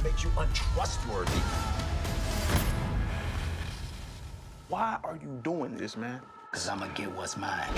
makes you untrustworthy. Why are you doing this, man? Cause I'ma get what's mine.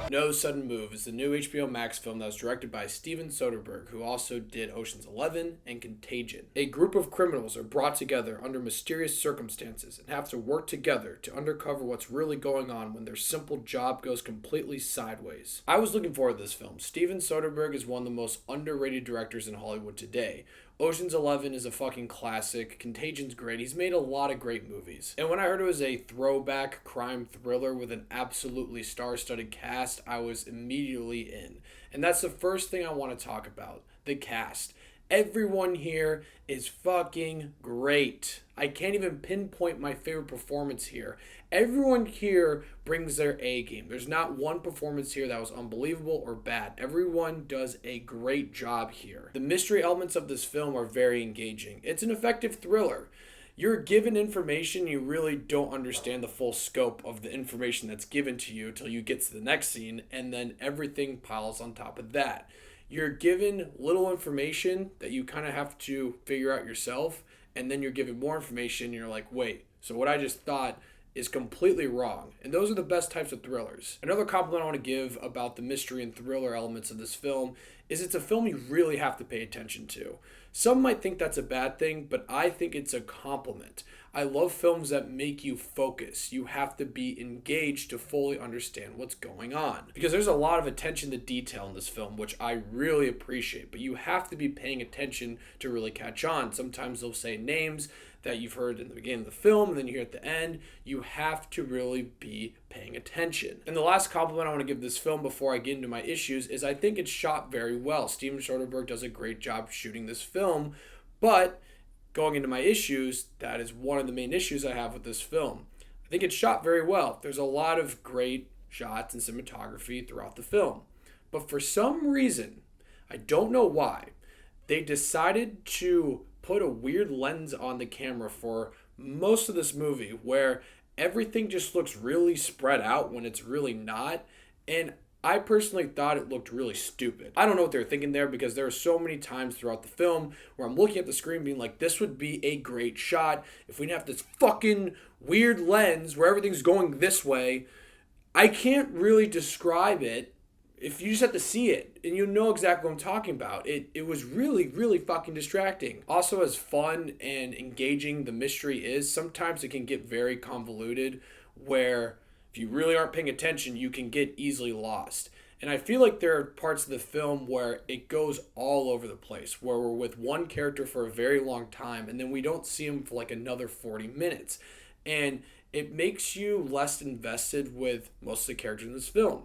No Sudden Move is the new HBO Max film that was directed by Steven Soderbergh, who also did Ocean's 11 and Contagion. A group of criminals are brought together under mysterious circumstances and have to work together to uncover what's really going on when their simple job goes completely sideways. I was looking forward to this film. Steven Soderbergh is one of the most underrated directors in Hollywood today. Ocean's 11 is a fucking classic. Contagion's great. He's made a lot of great movies. And when I heard it was a throwback crime thriller with an absolutely star-studded cast, I was immediately in. And that's the first thing I want to talk about. The cast. Everyone here is fucking great. I can't even pinpoint my favorite performance here. Everyone here brings their A game. There's not one performance here that was unbelievable or bad. Everyone does a great job here. The mystery elements of this film are very engaging. It's an effective thriller. You're given information, you really don't understand the full scope of the information that's given to you until you get to the next scene, and then everything piles on top of that. You're given little information that you kind of have to figure out yourself, and then you're given more information, and you're like, wait, so what I just thought is completely wrong. And those are the best types of thrillers. Another compliment I want to give about the mystery and thriller elements of this film is it's a film you really have to pay attention to. Some might think that's a bad thing, but I think it's a compliment. I love films that make you focus. You have to be engaged to fully understand what's going on. Because there's a lot of attention to detail in this film, which I really appreciate, but you have to be paying attention to really catch on. Sometimes they'll say names that you've heard in the beginning of the film, and then you hear at the end. You have to really be paying attention. And the last compliment I want to give this film before I get into my issues is I think it's shot very well. Steven Soderbergh does a great job shooting this film, but going into my issues, that is one of the main issues I have with this film. I think it's shot very well. There's a lot of great shots and cinematography throughout the film. But for some reason, I don't know why, they decided to put a weird lens on the camera for most of this movie where everything just looks really spread out when it's really not. And I personally thought it looked really stupid. I don't know what they were thinking there, because there are so many times throughout the film where I'm looking at the screen being like, this would be a great shot if we didn't have this fucking weird lens where everything's going this way. I can't really describe it. If you just have to see it, and you know exactly what I'm talking about. It was really, really fucking distracting. Also, as fun and engaging the mystery is, sometimes it can get very convoluted, where if you really aren't paying attention, you can get easily lost. And I feel like there are parts of the film where it goes all over the place, where we're with one character for a very long time, and then we don't see him for like another 40 minutes. And it makes you less invested with most of the characters in this film.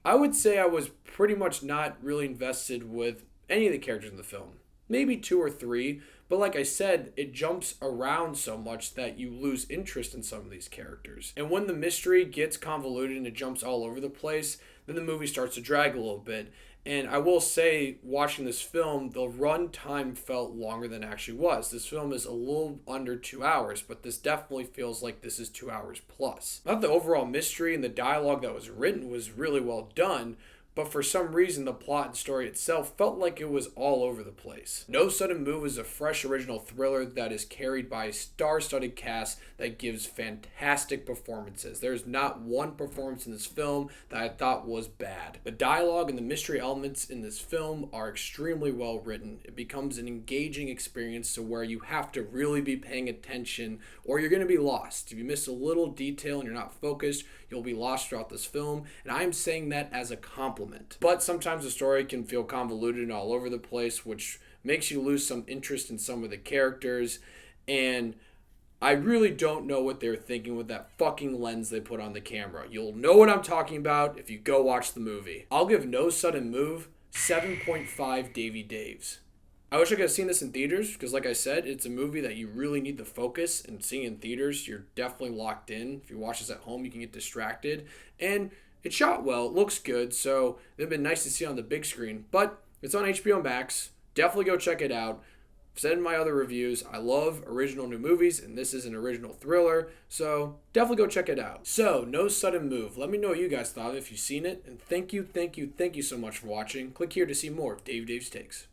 I would say I was pretty much not really invested with any of the characters in the film. Maybe 2 or 3, but like I said, it jumps around so much that you lose interest in some of these characters. And when the mystery gets convoluted and it jumps all over the place, then the movie starts to drag a little bit. And I will say, watching this film, the run time felt longer than it actually was. This film is a little under 2 hours, but this definitely feels like this is 2 hours plus. Not the overall mystery and the dialogue that was written was really well done, but for some reason the plot and story itself felt like it was all over the place. No Sudden Move is a fresh original thriller that is carried by a star-studded cast that gives fantastic performances. There's not one performance in this film that I thought was bad. The dialogue and the mystery elements in this film are extremely well written. It becomes an engaging experience to where you have to really be paying attention or you're going to be lost. If you miss a little detail and you're not focused, you'll be lost throughout this film, and I'm saying that as a compliment. But sometimes the story can feel convoluted and all over the place, which makes you lose some interest in some of the characters, and I really don't know what they're thinking with that fucking lens they put on the camera. You'll know what I'm talking about if you go watch the movie. I'll give No Sudden Move 7.5 Davy Daves. I wish I could have seen this in theaters, because like I said, it's a movie that you really need to focus, and seeing in theaters, you're definitely locked in. If you watch this at home, you can get distracted, and it shot well, it looks good, so it'd been nice to see on the big screen, but it's on HBO Max. Definitely go check it out. I've said in my other reviews, I love original new movies, and this is an original thriller, so definitely go check it out. So, No Sudden Move. Let me know what you guys thought if you've seen it, and thank you so much for watching. Click here to see more of Dave Dave's Takes.